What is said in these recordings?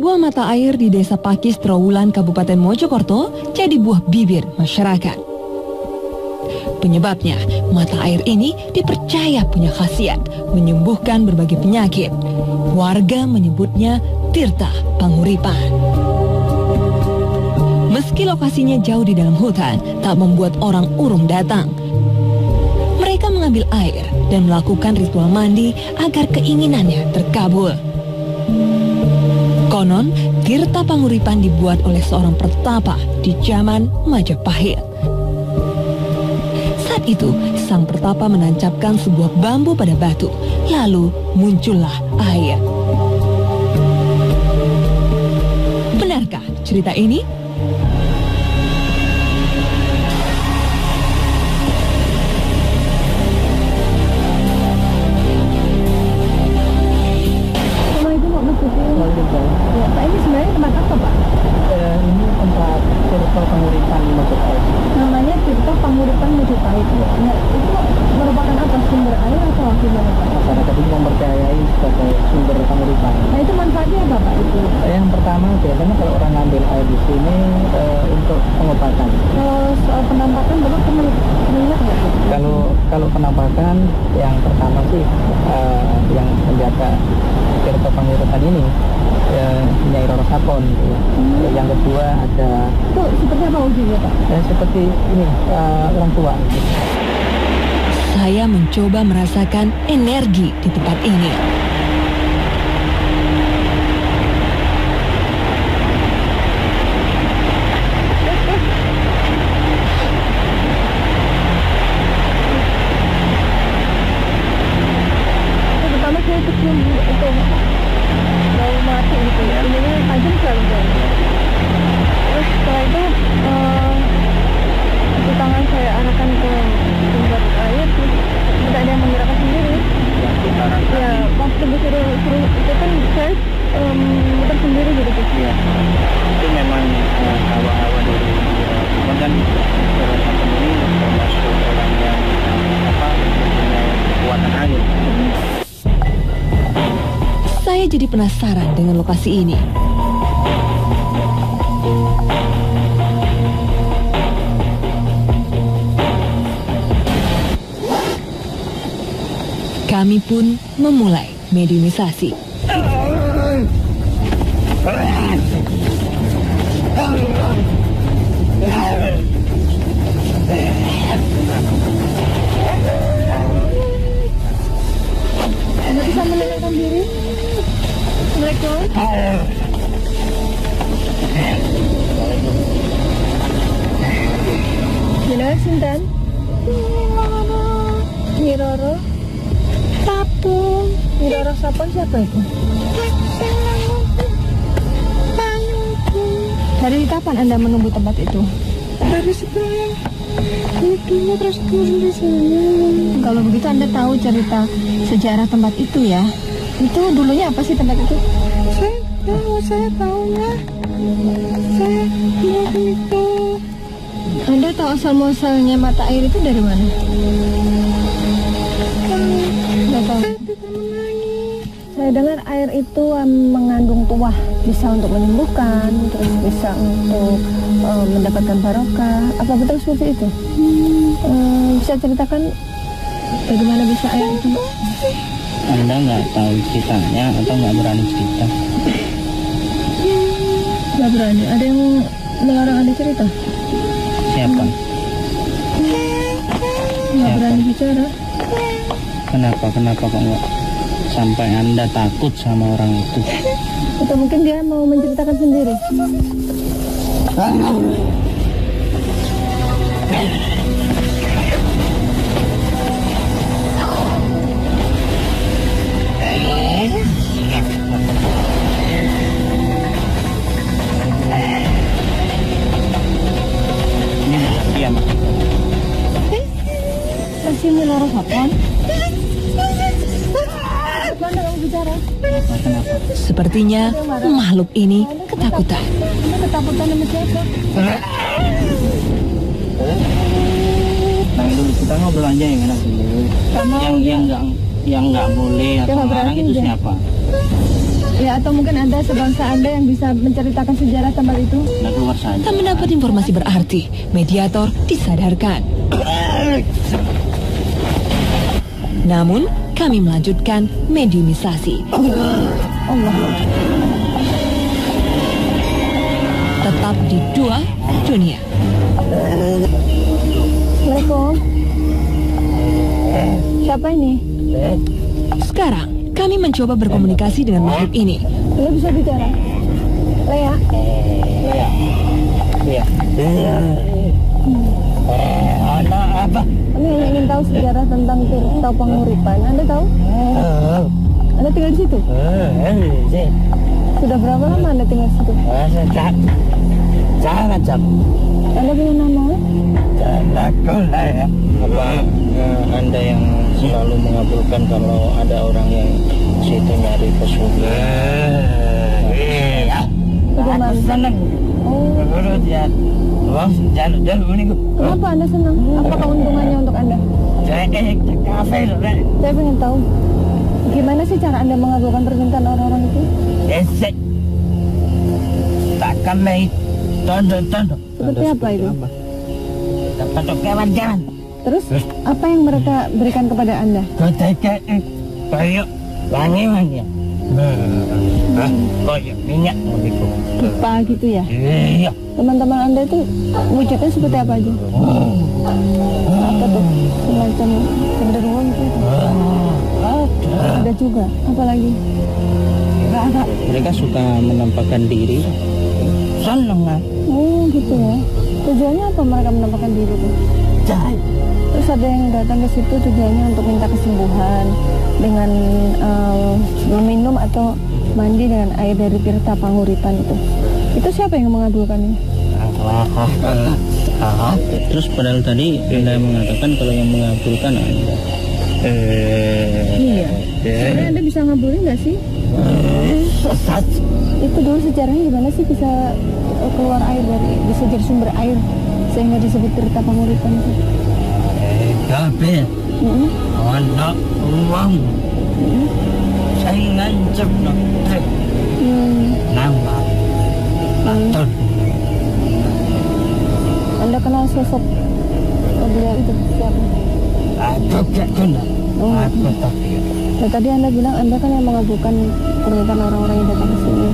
Sebuah mata air di Desa Pakis, Trawulan, Kabupaten Mojokerto jadi buah bibir masyarakat. Penyebabnya, mata air ini dipercaya punya khasiat menyembuhkan berbagai penyakit. Warga menyebutnya Tirta Panguripan. Meski lokasinya jauh di dalam hutan, tak membuat orang urung datang. Mereka mengambil air dan melakukan ritual mandi agar keinginannya terkabul. Konon, Tirta Panguripan dibuat oleh seorang pertapa di zaman Majapahit. Saat itu, sang pertapa menancapkan sebuah bambu pada batu, lalu muncullah air. Benarkah cerita ini? Ya, Pak, ini sebenarnya tempat apa, Pak? Ini tempat Tirta Panguripan Majapahit. Namanya Tirta Panguripan Majapahit. Nah, itu merupakan apa? Sumber air atau gimana, Pak? Masyarakat ini mempercayai sebagai sumber panguripan. Nah, itu manfaatnya apa, Pak? Itu? Yang pertama, biasanya kalau orang ngambil air di sini untuk pengobatan. Kalau soal penampakan, Bapak pernah melihat nggak? Kalau penampakan, yang pertama sih yang menjaga Tirta Panguripan ini Nyai Roro Sapon. Yang kedua ada Itu seperti apa wujudnya, Pak? seperti ini orang tua. Saya mencoba merasakan energi di tempat ini. Pertama saya kecium itu bau mati gitu ya. Ini tajam sekali bau. Terus setelah itu tangan saya arahkan ke sumber air, terus tidak ada yang menggerakkan sendiri. Ya, waktu disuruh itu kan saya muter sendiri gitu. Ya, itu memang hawa-hawa dari kan Roro ini termasuk orang yang mempunyai kekuatan air. Saya jadi penasaran dengan lokasi ini. Kami pun memulai mediumisasi. Anda bisa menenangkan diri? Assalamualaikum. Gimana, Sintan? Nyi Roro Sapon. Nyi Roro Sapon siapa itu? Dari kapan Anda menunggu tempat itu? Dari setelah itu terus turun di sana. Kalau begitu Anda tahu cerita sejarah tempat itu ya? Itu dulunya apa sih tempat itu? Saya tahunya. Saya bilang itu. Anda tahu asal-muasalnya mata air itu dari mana? Nggak tahu. Saya dengar air itu mengandung tuah, bisa untuk menyembuhkan, terus bisa untuk mendapatkan barokah. Apa betul seperti itu? Bisa ceritakan bagaimana bisa air itu? Anda nggak tahu ceritanya atau nggak berani cerita? Nggak berani. Ada yang melarang Anda cerita? Siapa? Nggak berani bicara. Kenapa kok nggak sampai Anda takut sama orang itu? Atau mungkin dia mau menceritakan sendiri? Iya, Mak. Masih Roro Sapon? Mana kamu bicara? Kenapa? Sepertinya makhluk ini ketakutan. Anda ketakutan sama siapa? Nah dulu kita ngobrol aja yang enak dulu. Yang nggak boleh atau nggak melarang berani itu dia. siapa? Ya, atau mungkin ada sebangsa Anda yang bisa menceritakan sejarah tempat itu? Tak mendapat informasi berarti, mediator disadarkan. Namun, kami melanjutkan mediumisasi. Allah. Tetap di Dua Dunia. Assalamualaikum. Siapa ini? Sekarang, kami mencoba berkomunikasi dengan makhluk ini. Lo bisa bicara? Lea? Iya. Anak apa? Kami hanya ingin tahu sejarah tentang Tirta Panguripan. Anda tahu? Anda tinggal di situ? Sudah berapa lama Anda tinggal di situ? Jangan jam. Anda punya nama? Apa Anda yang selalu mengabulkan kalau ada orang yang situ nyari pesugihan? Bagaimana? Senang. Oh, kenapa Anda senang? Apa keuntungannya untuk Anda? Saya ingin tahu. Gimana sih cara Anda mengabulkan permintaan orang-orang itu? Seperti apa itu? Terus apa yang mereka berikan kepada Anda? Wangi-wangi. Kayak minyak begitu. Pipa gitu ya? Iya. Teman-teman Anda itu wujudnya seperti apa aja? Apa tuh? Semacam genderuwo gitu? Ada juga. Apa lagi? Mereka suka menampakkan diri. Seneng kan? Oh gitu ya. Tujuannya apa mereka menampakkan diri tuh? Terus ada yang datang ke situ tujuannya untuk minta kesembuhan dengan meminum atau mandi dengan air dari Tirta Panguripan itu. Itu siapa yang mengabulkannya? Terus padahal tadi Anda mengatakan kalau yang mengabulkan Anda. Iya. Sebenarnya Anda bisa ngabulin nggak sih? Itu dulu sejarahnya gimana sih bisa keluar air bisa jadi sumber air sehingga disebut Tirta Panguripan itu? Tapi anak uang saya ngancep nama Anton. Anda kenal sosok beliau itu siapa? Aku gak kenal. Aku tak. Nah, tadi Anda bilang Anda kan yang mengabulkan permintaan orang-orang yang datang ke sini.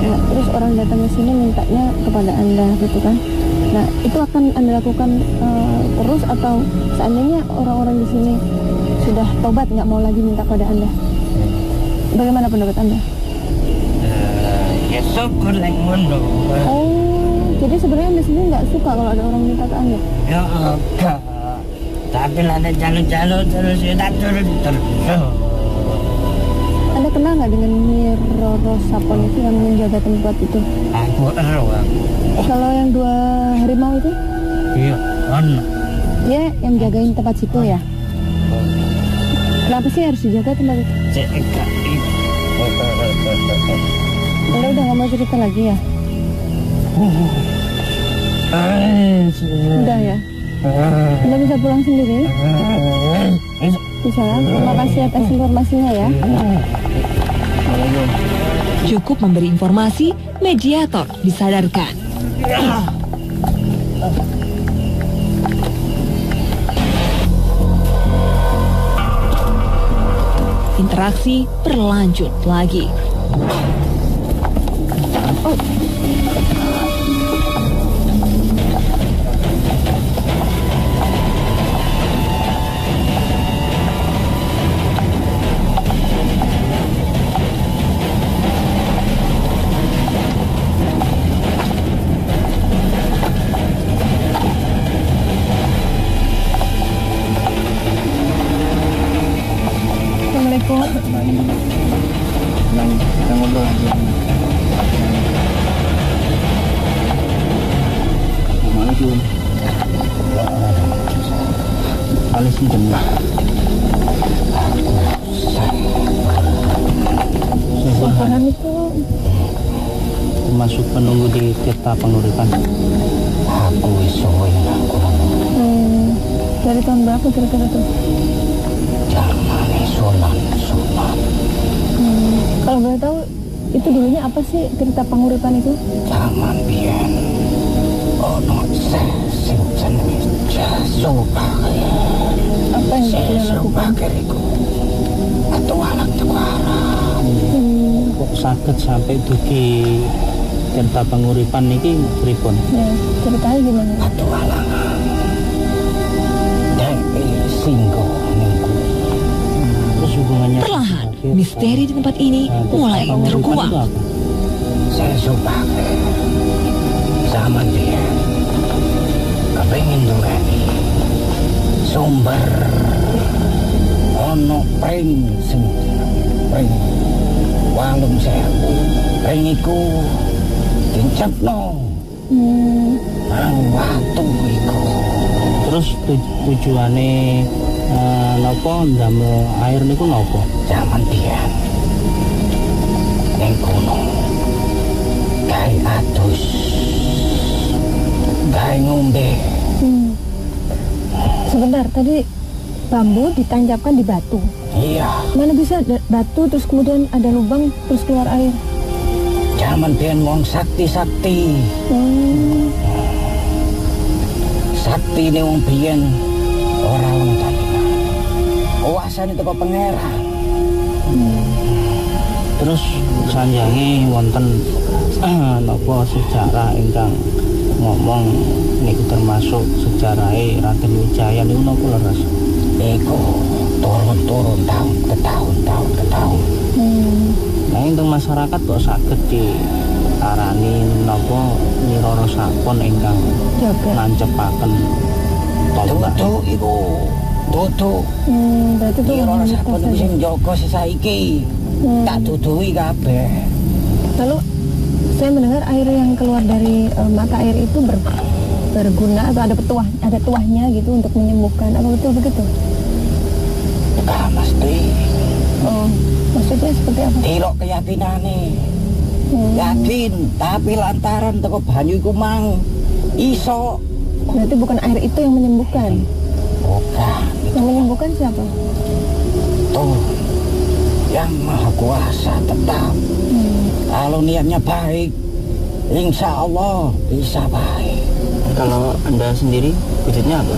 Nah, terus orang datang ke sini mintanya kepada Anda gitu kan? Nah, itu akan Anda lakukan terus atau seandainya orang-orang di sini sudah tobat nggak mau lagi minta pada Anda? Bagaimana pendapat Anda? Ya syukur yang ngono. Oh, jadi sebenarnya Anda sendiri nggak suka kalau ada orang minta ke Anda? Ya enggak. Tapi ada jalur-jalur terus kita terus. Anda kenal nggak dengan Nyi Roro Sapon itu yang menjaga tempat itu? Aku tahu. Kalau yang 2 harimau itu? Iya, ono. Dia yang jagain tempat situ ya? Kenapa sih harus dijaga tempat itu? Anda udah nggak mau cerita lagi ya? Udah ya? Anda bisa pulang sendiri? Bisa kan? Terima kasih atas informasinya ya. Cukup memberi informasi, mediator disadarkan. Interaksi berlanjut lagi. Kita ngobrol aja. Assalamualaikum. Waalaikumsalam. Orang itu Termasuk penunggu di Tirta Panguripan. Aku isuin aku. dari tahun berapa kira-kira tuh? Zaman Sunan. Kalau boleh boleh tahu itu dulunya apa sih Tirta Panguripan itu? Zaman biyen ono sing jenenge Jasubakir. Apa yang beliau lakukan? Jasubakir iku petualang Jepara. Kok saged sampai dugi Tirta Panguripan niki pripun? Ya, ceritanya gimana? Petualangan. Dewi Singgo ningku. Terus hubungannya Perlahan, misteri di tempat ini mulai terkuak. Jasubakir zaman biyen kepengin duweni sumber ono pring sing pring 8.000 pring iku dicepno nang watu iku. Terus tujuane napa ndamel air niku napa? Zaman biyen ning gunung gawe adus gawe ngombe. Sebentar, tadi bambu ditancapkan di batu. Iya, Mana bisa batu terus kemudian ada lubang terus keluar air? zaman biyen wong sakti-sakti. Sakti ini wong biyen ora ono tandingan. Kuasane teko pangeran. Terus sanjange wonten napa sejarah ingkang ngomong niku termasuk sejarahe Raden Wijaya niku napa leres? Iku turun-turun tahun ke tahun. Nah, ing masyarakat kok saged diarani napa Nyi Roro Sapon ingkang Jaga. nancepaken tombak. Tutu iku. Tutu. Berarti itu Iki ora wanita saben saja. sing jaga sesaiki. Tak tutuhi kabeh. Lalu saya mendengar air yang keluar dari mata air itu berguna atau ada tuahnya gitu untuk menyembuhkan. Apa betul begitu? Bukan mesti. Oh, maksudnya seperti apa? Delok keyakinane. Yakin, tapi lantaran teko banyu iku mang iso. Berarti bukan air itu yang menyembuhkan. Bukan. Yang menyembuhkan siapa? Tuh. Yang Maha Kuasa tetap. Kalau niatnya baik, insya Allah bisa baik. Kalau Anda sendiri wujudnya apa?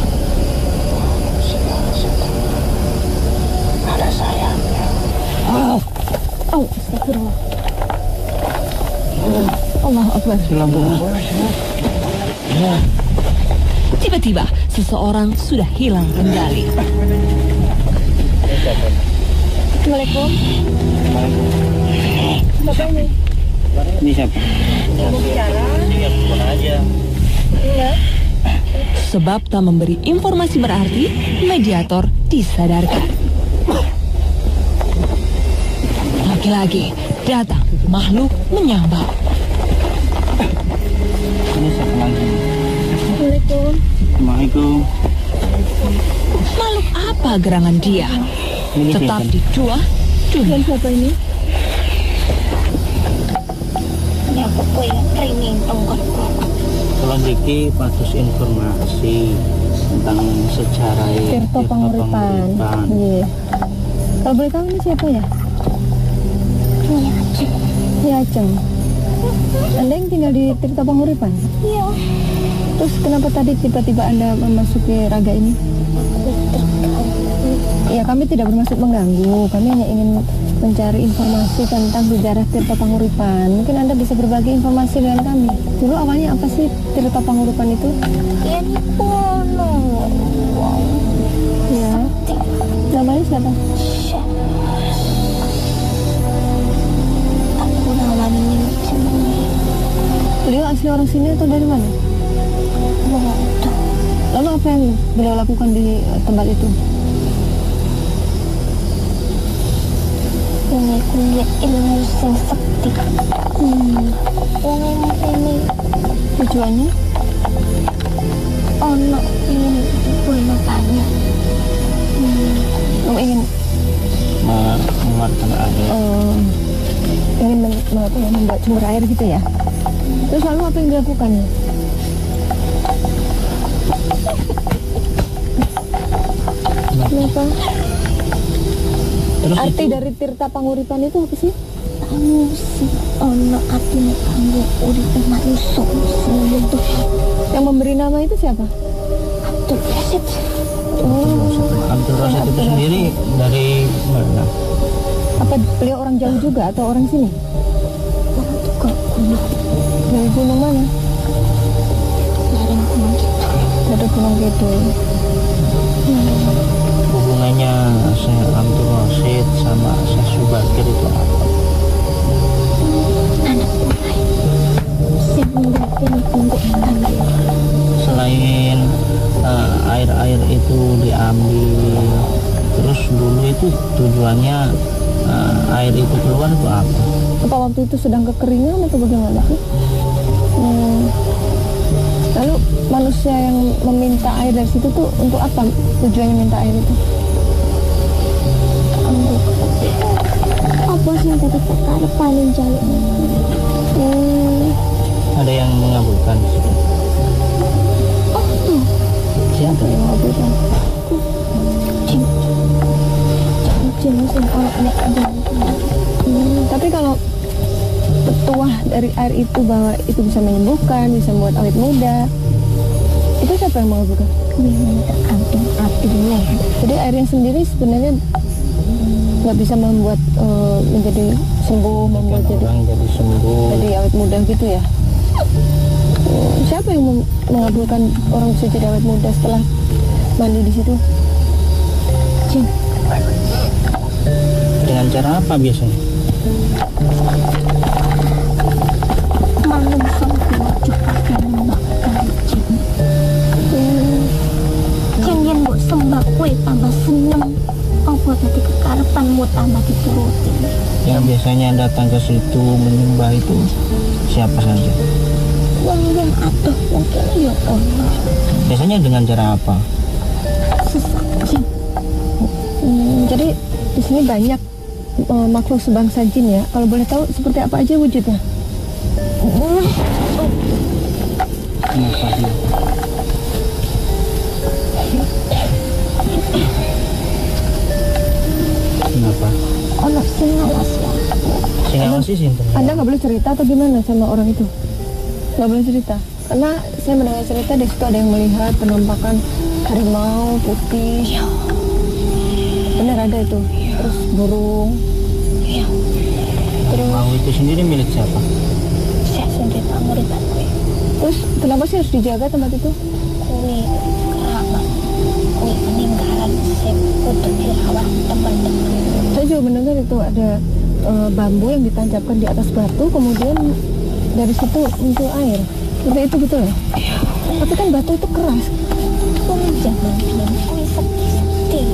Ada sayangnya. Oh, astagfirullah. Allah Akbar. Tiba-tiba seseorang sudah hilang kendali. Assalamualaikum. Bapak ini Ini siapa? mau bicara? Sebab tak memberi informasi berarti, mediator disadarkan. Lagi-lagi datang makhluk menyambar. Ini siapa lagi? Assalamualaikum. Assalamualaikum. Makhluk apa gerangan dia? Ini Tetap siapa? dicuah. Dan siapa ini? Kalau Diki patus informasi tentang sejarah Tirta Panguripan. Iya. Kalau boleh tahu ini siapa ya? Ya Aceng. Anda yang tinggal di Tirta Panguripan? Iya. Terus kenapa tadi tiba-tiba Anda memasuki raga ini? Ya, kami tidak bermaksud mengganggu. Kami hanya ingin mencari informasi tentang sejarah Tirta Panguripan. Mungkin Anda bisa berbagi informasi dengan kami. Dulu awalnya apa sih Tirta Panguripan itu? Ini pono. Ya. Namanya siapa? Aku namanya Cemeng. Beliau asli orang sini atau dari mana? Bodoh. Lalu apa yang beliau lakukan di tempat itu? Ini kuliah ilmu sing sakti. Wong ini Tujuannya? ono ingin bunuh banyak. Ingin mengeluarkan air. ingin membuat sumber air gitu ya. Terus lalu apa yang dilakukan? Kenapa? Terus Arti itu dari Tirta Panguripan itu apa sih? solusi ono artinya kanggo urip manusia sing Yang memberi nama itu siapa? Abdul Basit. Abdul Rasid itu sendiri dari mana? Apa beliau orang jauh juga atau orang sini? Orang tukang gunung Dari gunung mana? lereng gunung kita. Dari Gunung Kidul. Hubungannya Syekh Abdul Rasid sama Syekh Subakir itu apa? Anak mulai sing nggawe punggung tangan. Selain air-air itu diambil, terus dulu itu tujuannya air itu keluar itu apa? Apa waktu itu sedang kekeringan atau bagaimana sih? Lalu manusia yang meminta air dari situ tuh untuk apa tujuannya minta air itu? Apa sih tadi perkara paling jaluk? Ada yang mengabulkan? Siapa yang mengabulkan? Jin sing orangnya ada. Tapi kalau petuah dari air itu bahwa itu bisa menyembuhkan, bisa membuat awet muda, itu siapa yang mengabulkan? Memang tergantung artinya. Jadi air yang sendiri sebenarnya nggak bisa membuat menjadi sembuh, membuat Orang jadi sembuh. jadi awet muda gitu ya. Siapa yang mengabulkan orang bisa jadi awet muda setelah mandi di situ? Jin Dengan cara apa biasanya? manusia diwajibkan membakar jin. Kan yen mbok sembah kowe tambah seneng. Apa dadi kekarepanmu tambah dituruti. Yang biasanya datang ke situ menyembah itu siapa saja? Wong adoh mungkin ya ono Biasanya dengan cara apa? sesajen. Jadi di sini banyak makhluk sebangsa jin ya. Kalau boleh tahu seperti apa aja wujudnya? Kenapa dia? Kenapa? Ono sing ngawas ya. Sing ngawasi sinten? Anda nggak boleh cerita atau gimana sama orang itu? Nggak boleh cerita. Karena saya mendengar cerita di situ ada yang melihat penampakan harimau putih. Benar ada itu. Terus burung. Terus Mau itu sendiri milik siapa? Saya sendiri pamuritan kowe. terus kenapa sih harus dijaga tempat itu? Kowe keramat. Kowe peninggalan sing kudu dirawat teman-teman. Saya juga mendengar itu ada bambu yang ditancapkan di atas batu, kemudian dari situ muncul air. Seperti itu betul ya? Tapi kan batu itu keras. Wong jaman biyen kowe sedih-sedih.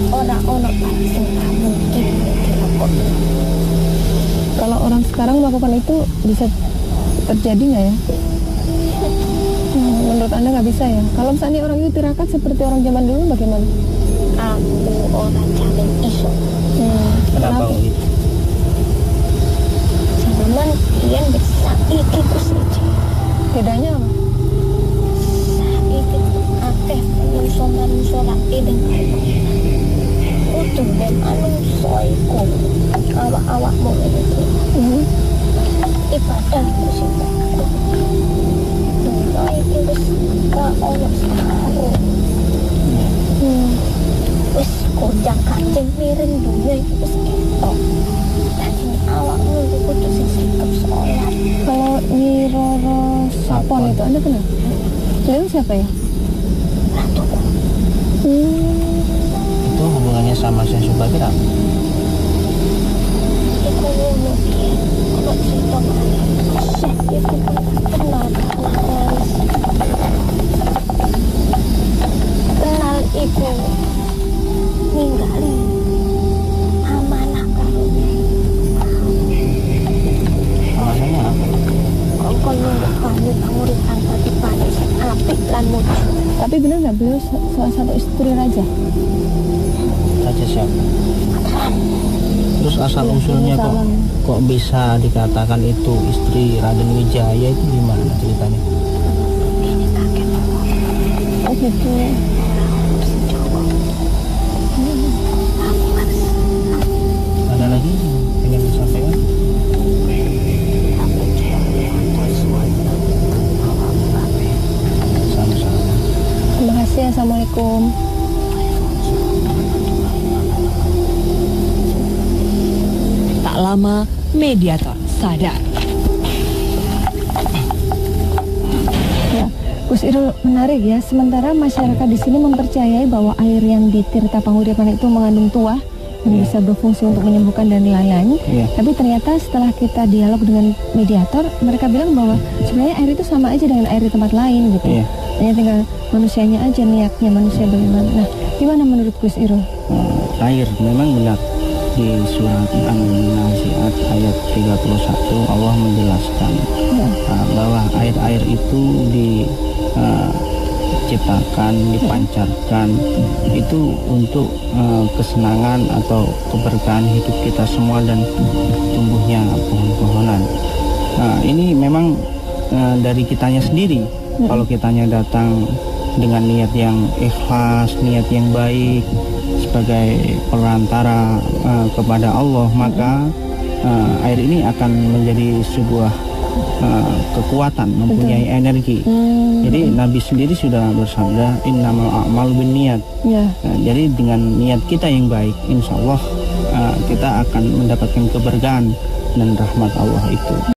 Ora ono barang sing mungkin dilakoni. Kalau orang sekarang melakukan itu bisa terjadi nggak ya? Menurut Anda nggak bisa ya? Kalau misalnya orang itu tirakat seperti orang zaman dulu bagaimana? Aku orang jamin iso. Kenapa gitu? Zaman biyen bisa iki Gusti. Bedanya apa? Saiki akeh manungsa laki ning kene. Kudu ben manungsa iku awak-awakmu iki. Ibadah sing dunia iki wis gak ono separuh. Wis konjang kancing miring dunia iki wis ketok. Dadi awakmu iku kudu sing sikap sholat. Kalau Nyi Roro Sapon itu Anda kenal? Beliau siapa ya? Ratuku. Itu hubungannya sama Syekh Subakir apa? Iku ngono piye? Kok cerita mengenai Syekh iku kenal iku ninggali amanah karo Amanahnya apa? kongkon nunggu banyu panguripan dadi banyu sing apik lan muji. Tapi benar nggak beliau salah satu istri raja? Raja siapa? Terus asal usulnya kok bisa dikatakan itu istri Raden Wijaya itu gimana ceritanya? Ini kakek Oh gitu. Ada lagi yang ingin disampaikan? Assalamualaikum. Tak lama, mediator sadar. Ya, Gus Irul, menarik ya. Sementara masyarakat di sini mempercayai bahwa air yang di Tirta Panguripan itu mengandung tuah yang bisa berfungsi untuk menyembuhkan dan lain-lain. Tapi ternyata setelah kita dialog dengan mediator, mereka bilang bahwa sebenarnya air itu sama aja dengan air di tempat lain gitu. Hanya tinggal manusianya aja, niatnya manusia bagaimana. Nah, gimana menurut Gus Irul? Air memang benar. Di surat An-Nazi'at ayat 31 Allah menjelaskan bahwa air-air itu diciptakan, dipancarkan itu untuk kesenangan atau keberkahan hidup kita semua dan tumbuhnya pohon-pohonan. Ini memang dari kitanya sendiri. Kalau kitanya datang dengan niat yang ikhlas, niat yang baik sebagai perantara kepada Allah, maka air ini akan menjadi sebuah kekuatan, mempunyai energi. Jadi Nabi sendiri sudah bersabda, innamal a'malu binniyat. Jadi dengan niat kita yang baik, insya Allah kita akan mendapatkan keberkahan dan rahmat Allah itu.